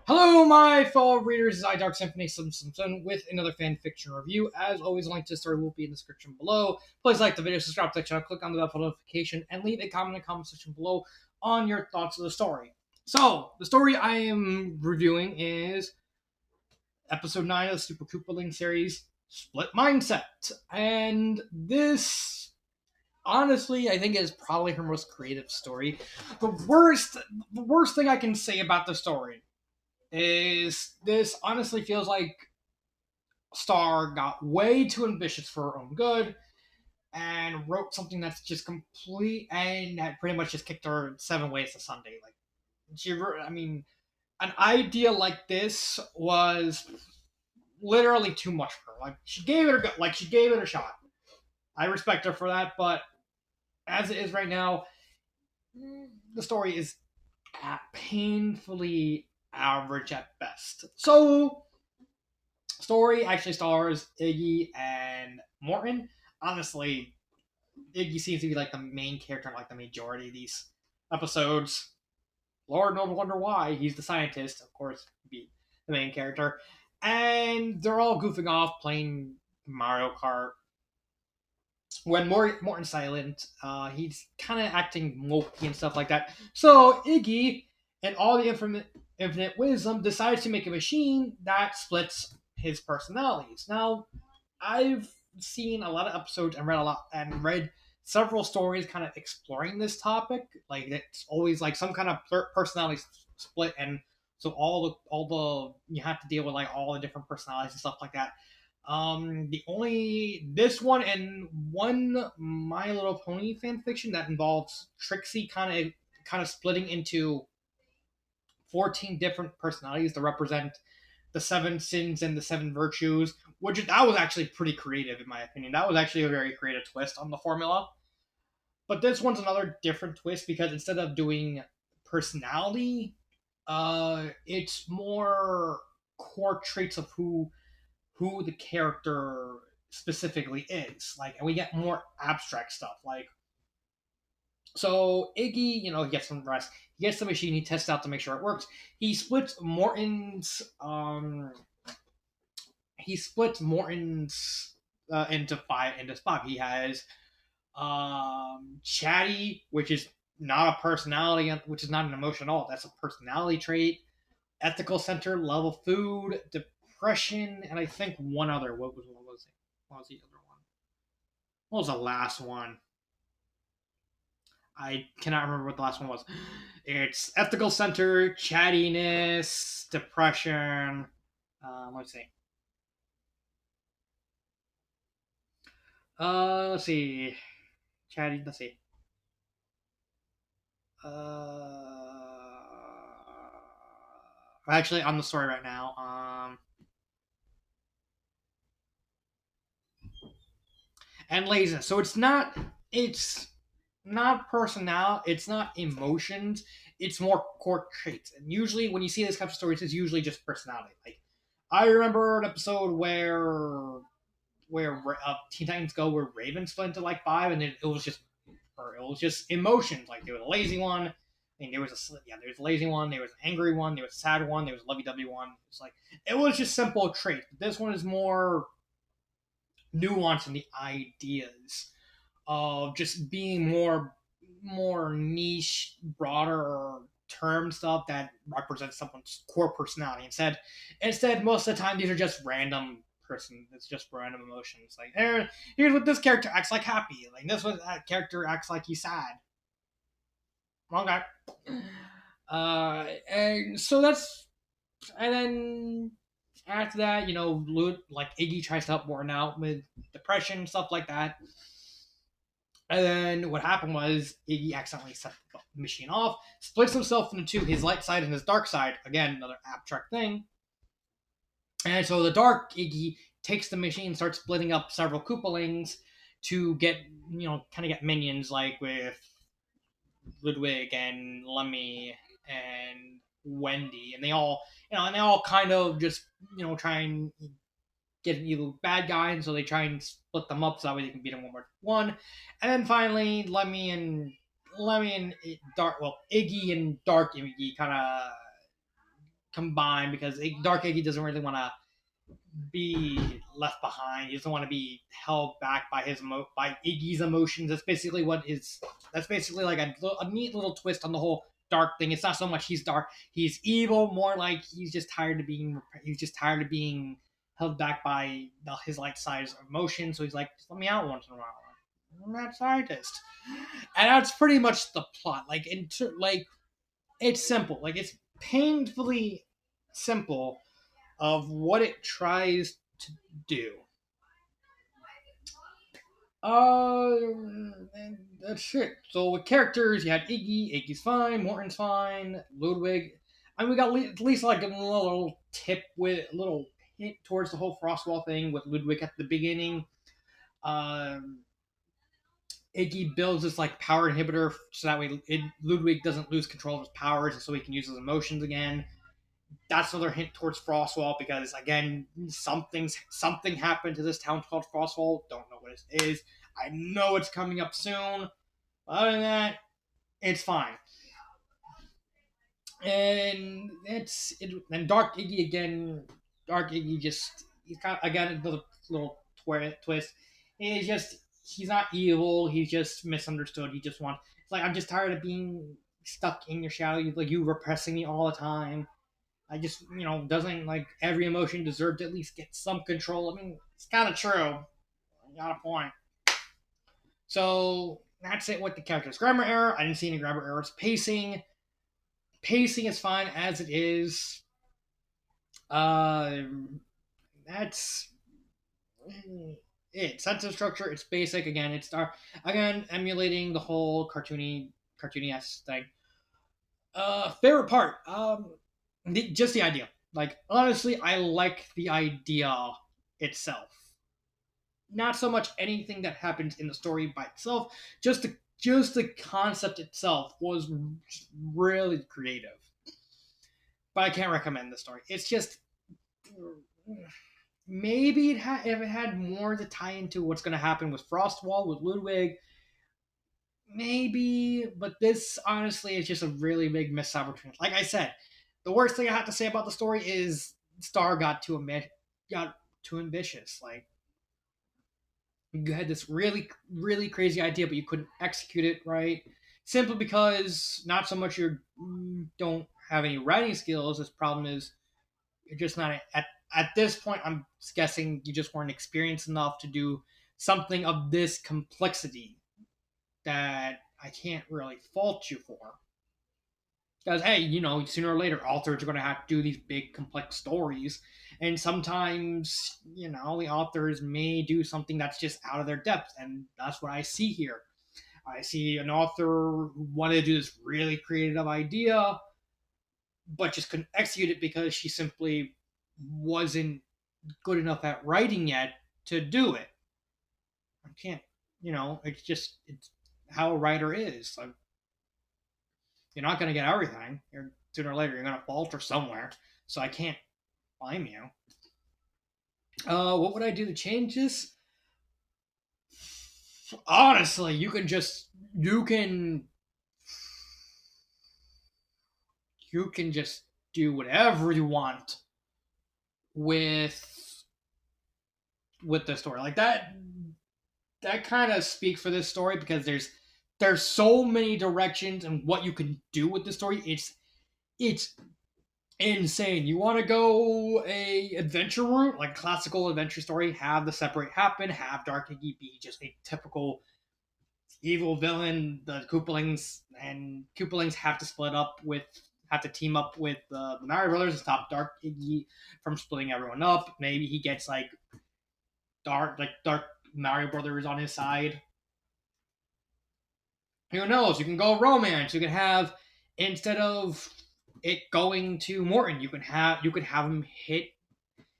Hello, my fellow readers. This is Dark Symphony Simpson with another fan fiction review. As always, a link to the story will be in the description below. Please like the video, subscribe to the channel, click on the bell for notification, and leave a comment in the comment section below on your thoughts of the story. So, the story I am reviewing is episode 9 of the Super Koopaling series, Split Mindset. And this, honestly, I think is probably her most creative story. The worst thing I can say about the story is this honestly feels like Star got way too ambitious for her own good and wrote something that's just complete and that pretty much just kicked her 7 ways to Sunday. Like I mean, an idea like this was literally too much for her. Like she gave it a shot. I respect her for that, but as it is right now, the story is painfully average at best. So story actually stars Iggy and Morton. Honestly, Iggy seems to be like the main character in like the majority of these episodes. Lord knows wonder why. He's the scientist, of course, be the main character. And they're all goofing off playing Mario Kart. When Morton's silent, he's kind of acting mopey and stuff like that. So Iggy, and all the infinite wisdom, decides to make a machine that splits his personalities. Now, I've seen a lot of episodes and read several stories kind of exploring this topic. Like it's always like some kind of personality split, and so all the you have to deal with like all the different personalities and stuff like that. The only this one and one My Little Pony fan fiction that involves Trixie kind of splitting into 14 different personalities to represent the seven sins and the seven virtues, which that was actually pretty creative in my opinion. That was actually a very creative twist on the formula. But this one's another different twist because instead of doing personality, it's more core traits of who the character specifically is. Like, and we get more abstract stuff. Like, so Iggy, he gets some rest. He gets the machine. He tests out to make sure it works. He splits Morton's. He splits Morton's into five. He has chatty, which is not a personality, which is not an emotion at all. That's a personality trait. Ethical center, level food, depression, and I think one other. What was the other one? What was the last one? I cannot remember what the last one was. It's ethical center, chattiness, depression. Let's see. Let's see. Chatty. Let's see. Actually, on the story right now. And laziness. So it's not. It's not personality. It's not emotions. It's more core traits. And usually, when you see this type of stories, it's usually just personality. Like I remember an episode where Teen Titans Go, where Raven split into like five, and it was just emotions. Like there was a lazy one, and there was a lazy one, there was an angry one, there was a sad one, there was a lovey-dovey one. It's like it was just simple traits. But this one is more nuanced in the ideas of just being more niche, broader term stuff that represents someone's core personality. Instead, most of the time these are just random person. It's just random emotions. Like here's what this character acts like happy. Like this what that character acts like he's sad. Wrong guy. And so that's and then after that, like Iggy tries to help Morton out with depression stuff like that. And then what happened was Iggy accidentally set the machine off, splits himself into two, his light side and his dark side. Again, another abstract thing. And so the dark Iggy takes the machine and starts splitting up several Koopalings to get, kind of get minions like with Ludwig and Lemmy and Wendy. And they all, kind of just, try and get an evil bad guy, and so they try and split them up so that way they can beat them one. And then finally, Iggy and Dark Iggy combined because Dark Iggy doesn't really want to be left behind. He doesn't want to be held back by by Iggy's emotions. That's basically like a neat little twist on the whole dark thing. It's not so much he's dark, he's evil. More like he's just tired of being held back by his light side of emotion. So he's like, just let me out once in a while. I'm not scientist, and that's pretty much the plot. Like it's simple. Like it's painfully simple of what it tries to do. Uh, that's it. So with characters, you had Iggy. Iggy's fine. Morton's fine. Ludwig. I mean, we got at least like a little tip with a little hint towards the whole Frostwall thing with Ludwig at the beginning. Um, Iggy builds this like power inhibitor so that way Ludwig doesn't lose control of his powers, and so he can use his emotions again. That's another hint towards Frostwall because again, something happened to this town called Frostwall. Don't know what it is. I know it's coming up soon. Other than that, it's fine. And and Dark Iggy again. Dark Iggy just he's kind of again another little twist. He's not evil. He's just misunderstood. He just wants. It's like I'm just tired of being stuck in your shadow. Like you repressing me all the time. I just, doesn't like every emotion deserve to at least get some control. I mean, it's kind of true. I got a point. So that's it with the characters. Grammar error. I didn't see any grammar errors. Pacing is fine as it is. That's it. Sense of structure. It's basic. Again, emulating the whole cartoony thing. Favorite part. Just the idea. Like honestly, I like the idea itself. Not so much anything that happens in the story by itself. Just the concept itself was really creative. But I can't recommend the story. It's just maybe if it had more to tie into what's going to happen with Frostwall with Ludwig, maybe. But this honestly is just a really big missed opportunity. Like I said, the worst thing I have to say about the story is Star got too ambitious. Like you had this really really crazy idea, but you couldn't execute it right, simply because not so much you don't have any writing skills. This problem is you're just not at this point. I'm guessing you just weren't experienced enough to do something of this complexity that I can't really fault you for. Because hey, sooner or later, authors are going to have to do these big, complex stories, and sometimes, the authors may do something that's just out of their depth, and that's what I see here. I see an author who wanted to do this really creative idea, but just couldn't execute it because she simply wasn't good enough at writing yet to do it. I can't, it's how a writer is. Like, you're not going to get everything. Sooner or later, you're going to falter somewhere. So I can't blame you. What would I do to change this? Honestly, you can just do whatever you want with the story. Like that kind of speaks for this story because there's so many directions and what you can do with the story. It's insane. You want to go a adventure route, like classical adventure story, have the separate happen, have Dark Iggy be just a typical evil villain. The Koopalings have to team up with the Mario Brothers to stop Dark Iggy from splitting everyone up. Maybe he gets like dark Mario Brothers on his side. Who knows? You can go romance. You can have, instead of it going to Morton, you could have him hit.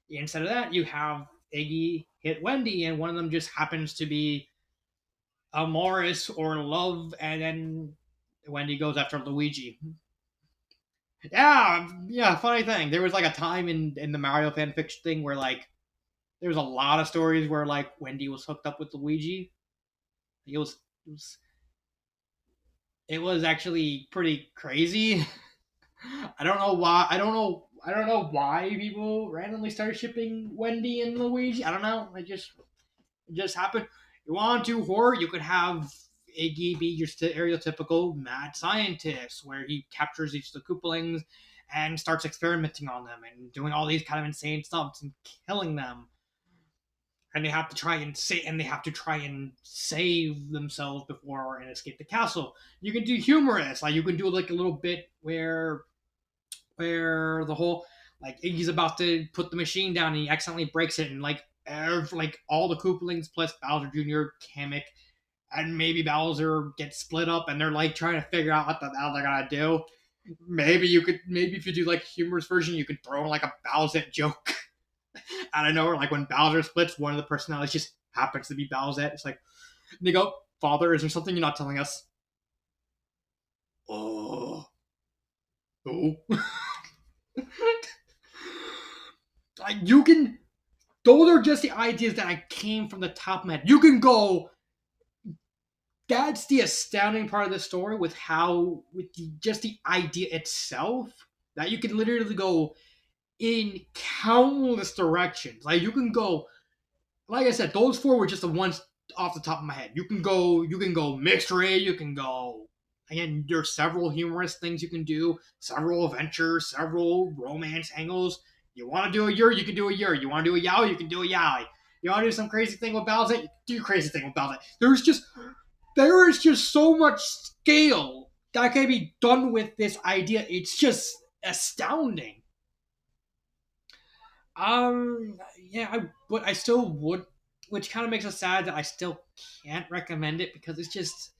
Instead of that, you have Iggy hit Wendy, and one of them just happens to be a Morris or Love, and then Wendy goes after Luigi. Yeah. Funny thing, there was like a time in the Mario fanfiction thing where like there was a lot of stories where like Wendy was hooked up with Luigi. It was actually pretty crazy. I don't know why. I don't know. I don't know why people randomly started shipping Wendy and Luigi. I don't know. It just happened. You want to horror? You could have Iggy be your stereotypical mad scientist, where he captures each of the Koopalings and starts experimenting on them and doing all these kind of insane stuff and killing them. And they have to try and save themselves before and escape the castle. You can do humorous, like you can do like a little bit where the whole like Iggy's about to put the machine down and he accidentally breaks it and like all the Koopalings plus Bowser Jr., Kamek, and maybe Bowser get split up and they're like trying to figure out what the hell they're gonna do. Maybe if you do like a humorous version, you could throw in like a Bowser joke out of nowhere, like when Bowser splits, one of the personalities just happens to be Bowser. It's like they go, "Father, is there something you're not telling us?" Oh, oh. Like you can. Those are just the ideas that I came from the top of my head. You can go. That's the astounding part of the story with just the idea itself that you can literally go in countless directions. Like you can go, like I said, those four were just the ones off the top of my head. You can go mystery, you can go again, there's several humorous things you can do, several adventures, several romance angles. You want to do a Yuri, you can do a Yuri. You want to do a Yao, you can do a Yao. You want to do some crazy thing with Bowser, you can do crazy thing with Bowser. There is just so much scale that can be done with this idea. It's just astounding. Yeah, but I still would, which kind of makes it sad that I still can't recommend it because it's just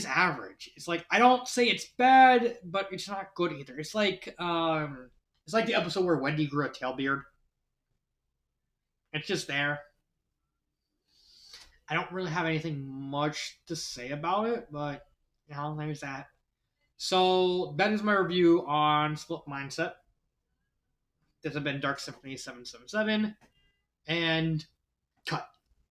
average. It's like I don't say it's bad, but it's not good either. It's like the episode where Wendy grew a tail beard. It's just there. I don't really have anything much to say about it, but there's that. So that is my review on Split Mindset. This has been Dark Symphony 777, and cut.